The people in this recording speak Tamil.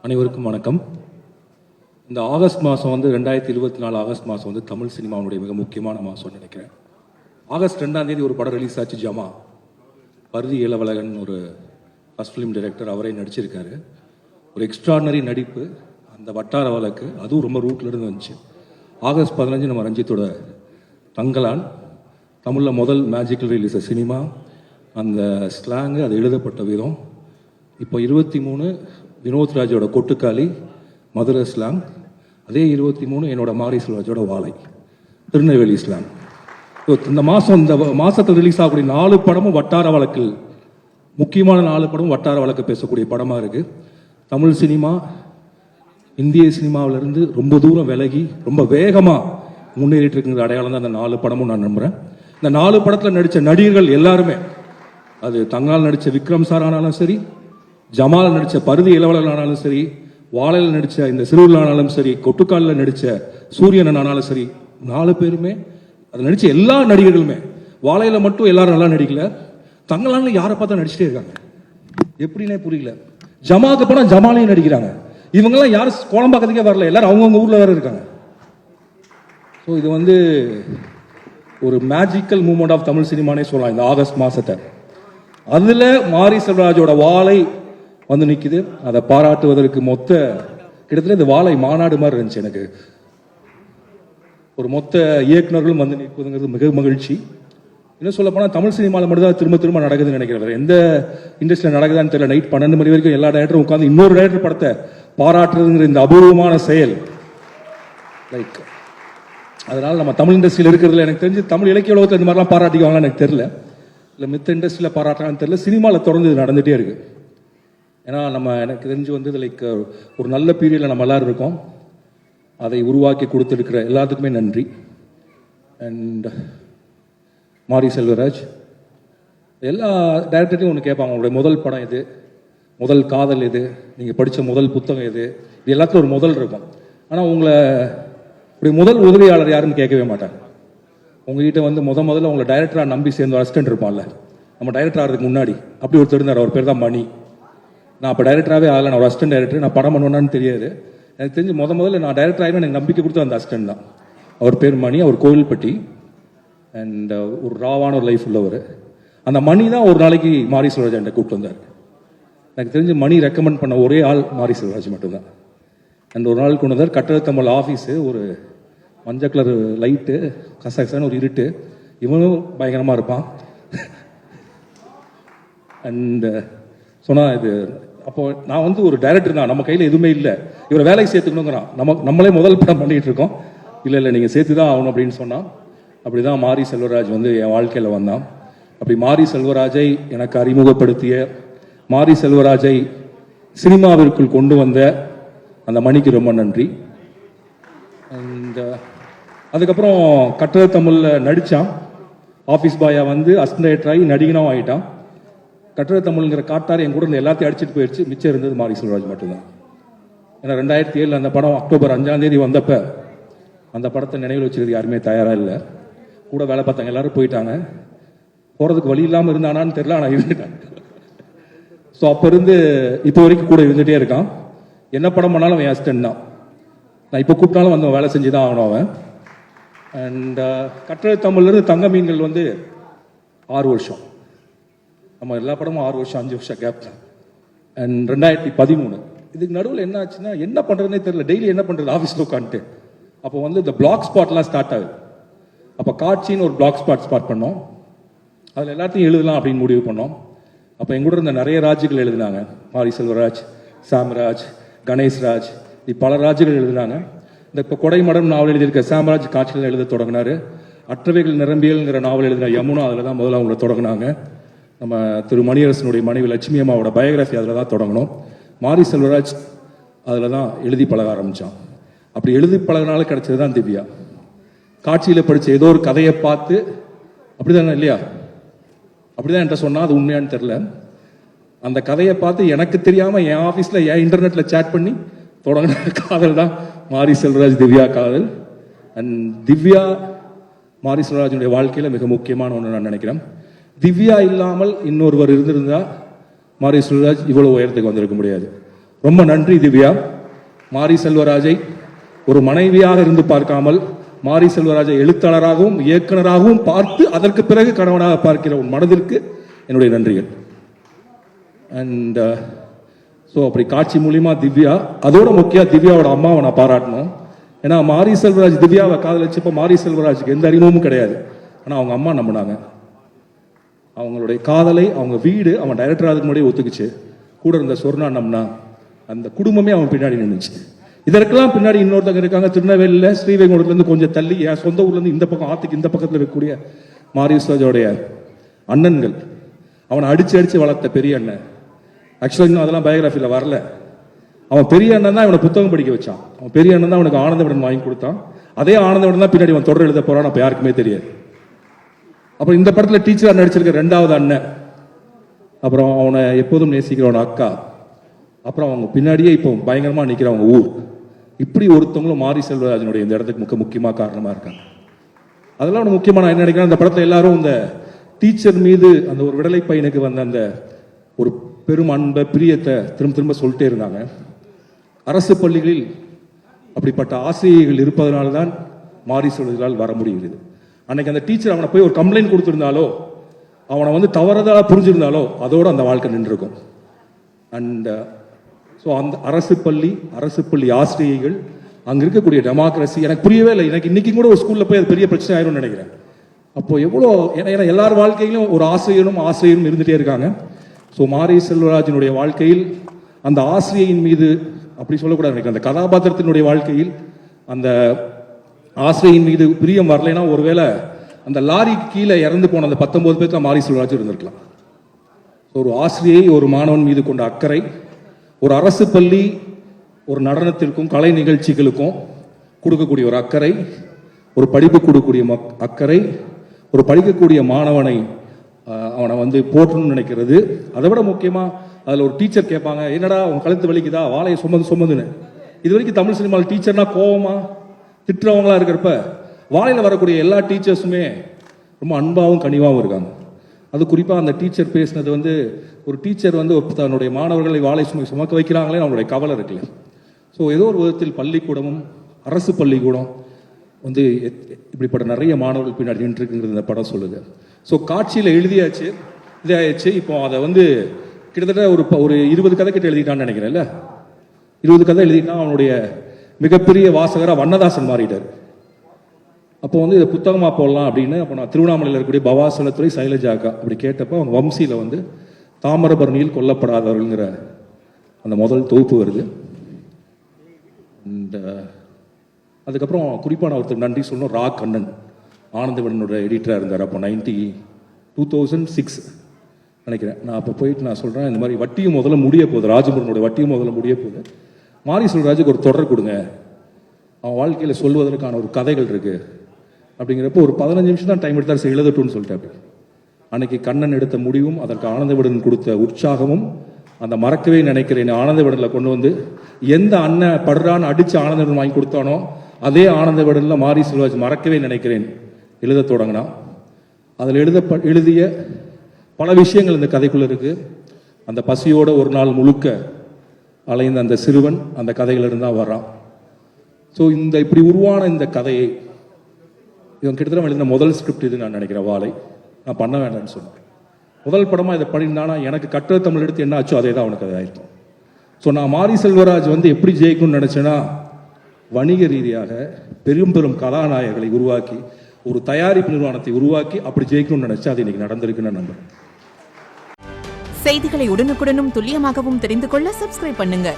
அனைவருக்கும் வணக்கம். இந்த ஆகஸ்ட் மாதம் வந்து 2024 ஆகஸ்ட் மாதம் வந்து தமிழ் சினிமாவுடைய மிக முக்கியமான மாதம்னு நினைக்கிறேன். ஆகஸ்ட் 2ஆம் தேதி ஒரு படம் ரிலீஸ் ஆச்சு, ஜமா. பருதி இளவழகன் ஒரு ஃபர்ஸ்ட் ஃபிலிம் டைரக்டர், அவரே நடிச்சிருக்காரு. ஒரு எக்ஸ்ட்ராடனரி நடிப்பு, அந்த வட்டார வழக்கு, அதுவும் ரொம்ப ரூட்ல இருந்து வந்துச்சு. ஆகஸ்ட் 15 நம்ம ரஞ்சித்தோட தங்கலான், தமிழில் முதல் மேஜிக்கல் ரிலீஸ் சினிமா. அந்த ஸ்லாங்கு, அது எழுதப்பட்ட விதம். இப்போ 23 வினோத்ராஜோட கொட்டுக்காளி மதுரை ஸ்லாங். அதே 23 என்னோட மாரி செல்வராஜோட வாழை திருநெல்வேலி ஸ்லாங். இந்த மாதத்தில் ரிலீஸ் ஆகக்கூடிய 4 படமும் வட்டார வழக்கில், முக்கியமான 4 படமும் வட்டார வழக்கு பேசக்கூடிய படமாக இருக்குது. தமிழ் சினிமா இந்திய சினிமாவிலிருந்து ரொம்ப தூரம் விலகி ரொம்ப வேகமாக முன்னேறிட்டு இருக்குங்கிற அடையாளம் தான் அந்த 4 படமும் நான் நம்புகிறேன். இந்த 4 படத்தில் நடித்த நடிகர்கள் எல்லாருமே, அது தங்கால் நடித்த விக்ரம் சார் ஆனாலும் சரி, ஜமால் நடித்த பருதி இளவலன் ஆனாலும் சரி, வாழையில் நடித்த இந்த சிறுவில் ஆனாலும் சரி, கொட்டுக்காலில் நடித்த சூரியன் ஆனாலும் சரி, 4 பேருமே அது நடித்த எல்லா நடிகர்களுமே, வாழையில் மட்டும் எல்லாரும் நல்லா நடிக்கல, தங்கலான்ல யாரை பார்த்தா நடிச்சுட்டே இருக்காங்க, எப்படின்னே புரியல. ஜமாலுக்கு போனால் ஜமாலையும் நடிக்கிறாங்க. இவங்கெல்லாம் யாரும் கோலம்பாக்கத்துக்கே வரல, எல்லாரும் அவங்கவுங்க ஊரில் வேற இருக்காங்க. ஸோ இது வந்து ஒரு மேஜிக்கல் மூமெண்ட் ஆஃப் தமிழ் சினிமானே சொல்லலாம் இந்த ஆகஸ்ட் மாதத்தை. அதில் மாரி செல்வராஜோட வாழை வந்து நிற்குது. அதை பாராட்டுவதற்கு கிட்டத்தட்ட இந்த வாழை மாநாடு மாதிரி இருந்துச்சு எனக்கு. ஒரு மொத்த இயக்குநர்களும் வந்து நிற்பதுங்கிறது மிக மகிழ்ச்சி. இன்னும் சொல்ல போனால் தமிழ் சினிமாவில் மட்டும்தான் திரும்ப திரும்ப நடக்குதுன்னு நினைக்கிறேன். எந்த இண்டஸ்ட்ரியில் நடக்குதான்னு தெரியல. நைட் 12 மணி வரைக்கும் எல்லா டைரக்டரும் உட்காந்து இன்னொரு டைரக்டர் படத்தை பாராட்டுறதுங்கிற இந்த அபூர்வமான செயல். அதனால நம்ம தமிழ் இண்டஸ்ட்ரியில் இருக்கிறதுல எனக்கு தெரிஞ்சு தமிழ் இலக்கிய உலகத்தில் இந்த மாதிரிலாம் பாராட்டிக்குவாங்கன்னு எனக்கு தெரியல, இல்லை மித்த இண்டஸ்ட்ரியில் பாராட்டுறாங்கன்னு தெரியல. சினிமாவில் தொடர்ந்து இது நடந்துகிட்டே இருக்கு. ஏன்னா எனக்கு தெரிஞ்சு வந்து ஒரு நல்ல பீரியடில் நம்ம எல்லாரும் இருக்கோம். அதை உருவாக்கி கொடுத்துருக்கிற எல்லாத்துக்குமே நன்றி. அண்ட் மாரி செல்வராஜ், எல்லா டைரக்டர்ட்டையும் ஒன்று கேட்பாங்க, உங்களுடைய முதல் படம் எது, முதல் காதல் எது, நீங்கள் படித்த முதல் புத்தகம் எது, இது எல்லாத்துக்கும் ஒரு முதல் இருக்கும். ஆனால் உங்களை இப்படி முதல் உதவியாளர் யாருன்னு கேட்கவே மாட்டாங்க. உங்ககிட்ட வந்து முதல்ல உங்களை டைரக்டராக நம்பி சேர்ந்து அசிஸ்டன்ட் இருப்பான்ல, நம்ம டைரக்டர் ஆகிறதுக்கு முன்னாடி அப்படி ஒருத்தர் இருந்தார். அவர் பேர் தான் மணி. நான் அப்போ டைரக்டராகவே ஆகலை, நான் ஒரு அசிஸ்டன்ட் டைரக்டர். நான் படம் பண்ணுவேன்னு தெரியாது. எனக்கு தெரிஞ்சு முதல்ல நான் டைரக்டர் ஆகிடும் எனக்கு நம்பிக்கை கொடுத்து அந்த அசிஸ்டன்ட் தான். அவர் பேர் மணி. அவர் கோவில்பட்டி. அண்ட் ஒரு ராவான ஒரு லைஃப் உள்ளவர். அந்த மணி தான் ஒரு நாளைக்கு மாரி செல்வராஜ் என்கிட்ட கூப்பிட்டு வந்தார். எனக்கு தெரிஞ்சு மணி ரெக்கமெண்ட் பண்ண ஒரே ஆள் மாரி செல்வராஜ் மட்டும்தான். அண்ட் ஒரு நாள் கொண்டு வந்தார். கட்டடத்தமிழ் ஆஃபீஸு, ஒரு மஞ்சள் கலர் லைட்டு, கசகசான ஒரு இருட்டு, இவனும் பயங்கரமாக இருப்பான். அண்ட் சொன்னால் இது அப்போ நான் வந்து ஒரு டைரக்டர் தான், நம்ம கையில் எதுவுமே இல்லை, இவரை வேலைக்கு சேர்த்துக்கணுங்கிறான். நம்மளே முதல் படம் பண்ணிகிட்டு இருக்கோம். இல்லை நீங்கள் சேர்த்து தான் ஆகணும் அப்படின்னு சொன்னான். அப்படி தான் மாரி செல்வராஜ் வந்து என் வாழ்க்கையில் வந்தான். அப்படி மாரி செல்வராஜை எனக்கு அறிமுகப்படுத்திய, மாரி செல்வராஜை சினிமாவிற்குள் கொண்டு வந்த அந்த மணிக்கு ரொம்ப நன்றி. அண்ட் அதுக்கப்புறம் கட்டட தமிழில் நடித்தான். ஆஃபீஸ் பாயாக வந்து அசிஸ்டன்ட் டைரக்டர் ஆகி நடிகனாகவும் ஆகிட்டான். கட்டட தமிழ்ங்கிற காட்டார் என் கூட இருந்து எல்லாத்தையும் அடிச்சுட்டு போயிடுச்சு. மிச்சம் இருந்தது மாரி செல்வராஜ் மட்டும்தான். ஏன்னா 2007 அந்த படம் அக்டோபர் 5ஆம் தேதி வந்தப்ப அந்த படத்தை நினைவில் வச்சுக்கிறது யாருமே தயாராக இல்லை. கூட வேலை பார்த்தாங்க எல்லாரும் போயிட்டாங்க. போகிறதுக்கு வழி இல்லாமல் இருந்தானான்னு தெரியல, ஆனால் இருந்துட்டாங்க. ஸோ அப்போ இருந்து இப்போ வரைக்கும் கூட இருந்துகிட்டே இருக்கான். என்ன படம் பண்ணாலும் அவன் அசிஸ்டன்ட் தான். நான் இப்போ கூப்பிட்டாலும் வந்து வேலை செஞ்சு தான் ஆகணும் அவன். அண்ட் கட்டட தமிழ்லேருந்து தங்க மீன்கள் வந்து 6 வருஷம். நம்ம எல்லா படமும் 6 வருஷம் 5 வருஷம் கேப் தான். அண்ட் 2013 இதுக்கு நடுவில் என்ன ஆச்சுன்னா, என்ன பண்ணுறதுனே தெரியல. டெய்லி என்ன பண்ணுறது, ஆஃபீஸில் உட்காந்துட்டு. அப்போ வந்து இந்த பிளாக் ஸ்பாட்லாம் ஸ்டார்ட் ஆகுது. அப்போ காட்சின்னு ஒரு பிளாக் ஸ்பாட் பண்ணோம். அதில் எல்லாத்தையும் எழுதலாம் அப்படின்னு முடிவு பண்ணோம். அப்போ எங்கூட இருந்த நிறைய ராஜுகள் எழுதினாங்க. மாரி செல்வராஜ், சாம்ராஜ், கணேஷ்ராஜ், பல ராஜுகள் எழுதினாங்க. இந்த இப்போ கொடைமடம் நாவல் எழுதியிருக்க சாம்ராஜ் காட்சிகள் எழுத தொடங்கினார். அற்றவைகள் நிரம்பியல்ங்கிற நாவல் எழுதின யமுனா அதில் தான் முதல்ல அவங்கள தொடங்கினாங்க. நம்ம திரு மணியரசனுடைய மனைவி லட்சுமி அம்மாவோட பயோகிராஃபி அதில் தான் தொடங்கணும். மாரி செல்வராஜ் அதில் தான் எழுதி பழக ஆரம்பித்தான். அப்படி எழுதி பழகினால கிடைச்சது தான் திவ்யா. காட்சியில் படித்த ஏதோ ஒரு கதையை பார்த்து, அப்படிதானே இல்லையா, அப்படிதான் என்கிட்ட சொன்னால், அது உண்மையானு தெரில. அந்த கதையை பார்த்து எனக்கு தெரியாமல் என் ஆஃபீஸில் என் இன்டர்நெட்டில் சேட் பண்ணி தொடங்கின காதல் தான் மாரி செல்வராஜ் திவ்யா காதல். அண்ட் திவ்யா மாரி செல்வராஜனுடைய வாழ்க்கையில் மிக முக்கியமான ஒன்று நான் நினைக்கிறேன். திவ்யா இல்லாமல் இன்னொருவர் இருந்திருந்தா மாரி செல்வராஜ் இவ்வளவு உயரத்துக்கு வந்திருக்க முடியாது. ரொம்ப நன்றி திவ்யா. மாரி செல்வராஜை ஒரு மனைவியாக இருந்து பார்க்காமல் மாரி செல்வராஜை எழுத்தாளராகவும் இயக்குனராகவும் பார்த்து அதற்கு பிறகு கணவனாக பார்க்கிற உன் மனதிற்கு என்னுடைய நன்றிகள். அண்ட் ஸோ அப்படி காட்சி மூலியமா திவ்யா, அதோட முக்கியம் திவ்யாவோட அம்மாவை நான் பாராட்டணும். ஏன்னா மாரி செல்வராஜ் திவ்யாவை காதலிச்சப்ப மாரி செல்வராஜுக்கு எந்த அறிமுகமும் கிடையாது. ஆனால் அவங்க அம்மா நம்பினாங்க. அவங்களுடைய காதலை அவங்க வீடு அவன் டைரக்டர் அதுக்கு முன்னாடியே ஒத்துக்குச்சு. கூட இருந்த சொர்ணா நம்பினா அந்த குடும்பமே அவன் பின்னாடி நின்றுச்சு. இதற்கெல்லாம் பின்னாடி இன்னொருத்தங்க இருக்காங்க. திருநெல்வேலியில் ஸ்ரீவைகுண்டத்துலேருந்து கொஞ்சம் தள்ளி என் சொந்த ஊர்லேருந்து இந்த பக்கம் ஆத்துக்கு இந்த பக்கத்தில் இருக்கக்கூடிய மாரி செல்வராஜோடைய அண்ணன்கள். அவனை அடிச்சு வளர்த்த பெரிய அண்ணன். ஆக்சுவலாக இன்னும் அதெல்லாம் பயோகிராஃபியில் வரல. அவன் பெரிய அண்ணன் தான் இவனை புத்தகம் படிக்க வச்சான். அவன் பெரிய அண்ணன் தான் அவனுக்கு ஆனந்தவிடன் வாங்கி கொடுத்தான். அதே ஆனந்தவிடன் தான் பின்னாடி அவன் தொடர் எழுத போறான். அப்போ யாருக்குமே தெரியாது. அப்புறம் இந்த படத்தில் டீச்சராக நடிச்சிருக்க 2வது அண்ணன், அப்புறம் அவனை எப்போதும் நேசிக்கிறவன் அக்கா, அப்புறம் அவங்க பின்னாடியே இப்போ பயங்கரமா நிற்கிறவங்க ஊர். இப்படி ஒருத்தவங்களும் மாரி செல்வராஜனுடைய இந்த இடத்துக்கு முக்கியமாக காரணமாக இருக்காங்க. அதெல்லாம் ஒன்று முக்கியமாக நான் என்ன நினைக்கிறேன், அந்த படத்தில் எல்லாரும் இந்த டீச்சர் மீது அந்த ஒரு விடலை பையனுக்கு வந்த அந்த ஒரு பெரும் அன்பை பிரியத்தை திரும்ப சொல்லிட்டே இருந்தாங்க. அரசு பள்ளிகளில் அப்படிப்பட்ட ஆசிரியர்கள் இருப்பதனால தான் மாரி செல்வராஜால் வர முடிகிறது. அன்னைக்கு அந்த டீச்சர் அவனை போய் ஒரு கம்ப்ளைண்ட் கொடுத்திருந்தாலோ, அவனை வந்து தவறுதலா புரிஞ்சிருந்தாலோ அதோட அந்த வாழ்க்கை நின்றுருக்கும். அண்ட் ஸோ அந்த அரசு பள்ளி ஆசிரியர்கள் அங்கே இருக்கக்கூடிய டெமோக்ரஸி எனக்கு புரியவே இல்லை. எனக்கு இன்னைக்கு கூட ஒரு ஸ்கூலில் போய் அது பெரிய பிரச்சனை ஆயிரும்னு நினைக்கிறேன். அப்போ எவ்வளோ, ஏன்னா எல்லார் வாழ்க்கையிலும் ஒரு ஆசிரியரும் இருந்துகிட்டே இருக்காங்க. ஸோ மாரி செல்வராஜனுடைய வாழ்க்கையில் அந்த ஆசிரியின் மீது அப்படி சொல்லக்கூடாது நினைக்கிறேன். அந்த கதாபாத்திரத்தினுடைய வாழ்க்கையில் அந்த ஆசிரியின் மீது பிரியம் வரலைன்னா ஒருவேளை அந்த லாரிக்கு கீழே இறந்து போன அந்த 19 பேருக்கு மாரி செல்வராஜ் இருந்திருக்கலாம். ஒரு ஆசிரியை ஒரு மாணவன் மீது கொண்ட அக்கறை, ஒரு அரசு பள்ளி ஒரு நடனத்திற்கும் கலை நிகழ்ச்சிகளுக்கும் கொடுக்கக்கூடிய ஒரு அக்கறை, ஒரு படிப்பு கொடுக்கக்கூடிய அக்கறை, ஒரு படிக்கக்கூடிய மாணவனை அவனை வந்து போற்றணும்னு நினைக்கிறது. அதை விட முக்கியமாக அதில் ஒரு டீச்சர் கேட்பாங்க, என்னடா உன் கழுத்து வலிக்குதா வாழையை சுமந்துன்னு. இது வரைக்கும் தமிழ் சினிமாவில் டீச்சர்னா கோவமா திட்டுறவங்களா இருக்கிறப்ப வாழையில் வரக்கூடிய எல்லா டீச்சர்ஸுமே ரொம்ப அன்பாகவும் கனிவாகவும் இருக்காங்க. அது குறிப்பாக அந்த டீச்சர் பேசினது வந்து ஒரு டீச்சர் வந்து தன்னுடைய மாணவர்களை வாழை சுமக்க வைக்கிறாங்களே அவங்களுடைய கவலை இருக்குல்ல. ஸோ ஏதோ ஒரு விதத்தில் பள்ளிக்கூடமும் அரசு பள்ளிக்கூடம் வந்து இப்படிப்பட்ட நிறைய மாணவர்கள் பின்னாடி நின்றுருக்குங்கிறது இந்த படம் சொல்லுது. ஸோ காட்சியில் எழுதியாச்சு, இதாகிடுச்சு. இப்போ அதை வந்து கிட்டத்தட்ட ஒரு 20 கதை கிட்ட எழுதிட்டான்னு நினைக்கிறேன்ல. 20 கதை எழுதிட்டான். அவனுடைய மிகப்பெரிய வாசகராக வண்ணதாசன் மாறிட்டார். அப்போ வந்து இதை புத்தகமாக போடலாம் அப்படின்னு அப்போ நான் திருவண்ணாமலையில் இருக்கக்கூடிய பவாசலத்துறை சைலஜாக்கா அப்படி கேட்டப்போ அவங்க வம்சியில் வந்து தாமிரபரணியில் கொல்லப்படாதவர்கள்ங்கிற அந்த முதல் தொகுப்பு வருது. அண்ட் அதுக்கப்புறம் குறிப்பாக நான் ஒருத்தர் நன்றி சொல்லணும், ரா கண்ணன் ஆனந்தவனோட எடிட்டராக இருந்தார். அப்போ 2006 நினைக்கிறேன். நான் அப்போ போயிட்டு நான் சொல்கிறேன், இந்த மாதிரி வட்டியும் முதல்ல முடிய போகுது, ராஜமுருகனோட வட்டியும் முதல்ல முடிய போகுது, மாரி செல்வராஜுக்கு ஒரு தொடர் கொடுங்க, அவன் வாழ்க்கையில் சொல்வதற்கான ஒரு கதைகள் இருக்குது அப்படிங்கிறப்போ ஒரு 15 நிமிஷம் தான் டைம் எடுத்தார், எழுதட்டும்னு சொல்லிட்டு. அன்னைக்கு கண்ணன் எடுத்த முடிவும் அதற்கு ஆனந்தவிடன் கொடுத்த உற்சாகமும் அந்த மறக்கவே நினைக்கிறேன் ஆனந்தவிடனில் கொண்டு வந்து எந்த அண்ணன் படுறான்னு அடித்து ஆனந்தவிடன் வாங்கி கொடுத்தானோ அதே ஆனந்தவிடனில் மாரி செல்வராஜ் மறக்கவே நினைக்கிறேன் எழுத தொடங்கினா. அதில் எழுதிய பல விஷயங்கள் இந்த கதைக்குள்ள இருக்கு. அந்த பசியோட ஒரு நாள் முழுக்க அலைந்த அந்த சிறுவன் அந்த கதைகளிலிருந்து தான் வர்றான். ஸோ இந்த இப்படி உருவான இந்த கதையை இவன் கிட்டத்தட்ட எழுதின முதல் ஸ்கிரிப்ட் இது நான் நினைக்கிறேன். வாழை நான் பண்ண வேண்டாம்னு சொன்னேன். முதல் படமாக இதை பண்ணியிருந்தானா எனக்கு கட்டுரை தமிழ் எடுத்து என்ன ஆச்சோ அதே தான் அவனுக்கு அது ஆயிடுச்சு. ஸோ நான் மாரி செல்வராஜ் வந்து எப்படி ஜெயிக்கும்னு நினச்சேன்னா, வணிக ரீதியாக பெரும் பெரும் கதாநாயகர்களை உருவாக்கி ஒரு தயாரிப்பு நிறுவனத்தை உருவாக்கி அப்படி ஜெயிக்கணும்னு நினைச்சா அது இன்னைக்கு நடந்திருக்குன்னு நம்புறேன். செய்திகளை உடனுக்குடனும் துல்லியமாகவும் தெரிந்து கொள்ள சப்ஸ்கிரைப் பண்ணுங்க.